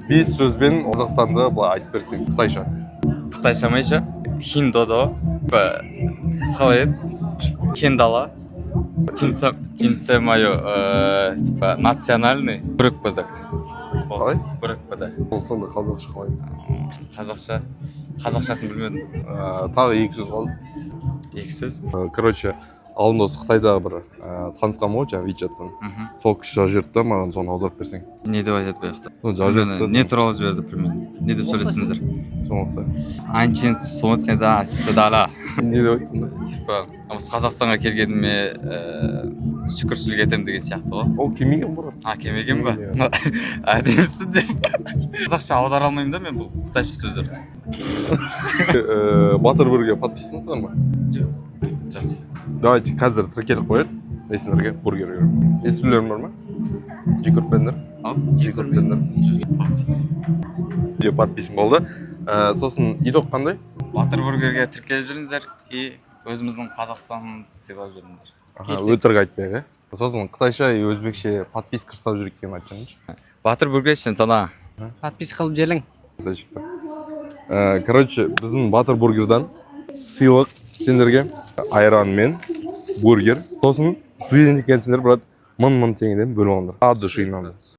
Бес сөзбен Қазақстанды былай айтып берсең, Қытайша. Қытайша майша. Хиндодо. Қалай еді? Кендала. Чинсе мое, типа, национальный. Бүрікпіді. Қалай? Бүрікпіді. Ол сонда қазақша қалай? Қазақшасын білмедім. Тағы екі сөз қалды. Екі сөз. Короче, алдында осы Қытайдағы бір танысқан ғой, жаңағы WeChat-тан. Сол кісі жазып жіберді да, маған соны аударып берсең. Не деп айтады бұл жақта? Жазып жіберді. Не туралы жіберді примерно? Не деп сөйлестіңіздер? Соны оқысай. Анчен соцеда седала. Не деп айтсың да? Типа, осы Қазақстанға келгеніме шүкіршілік етемін деген сияқты ғой. Ол келмеген бұрын. Келмеген ба? Әдемісің деп. Қазақша аудара алмаймын да мен бұл қытайша сөздерді. Батырбургерге подписансыңдар ма? Жоқ. Давайте қазір тіркеліп қояйық. Несіндерге бургер көріп. Есімдерің бар ма? Жек көріппендер? Жек көріппендер. Подписан болды. Сосын идок қандай? Батырбургерге тіркеліп жүріңіздер и өзіміздің Қазақстанды сыйлап жүріңіздер. Өтірік айтпайық, е? Сосын қытайша и өзбекше подписка жасап жүрек екенін айтсаңызшы. Батырбургер сен тана. Подписка қылып желің. Короче, біздің Батырбургердан сыйлық сендерге айран мен бургер. Сосын студент екенсіңдер, брат, 1000 теңгеден бөліп алыңдар. От души нам.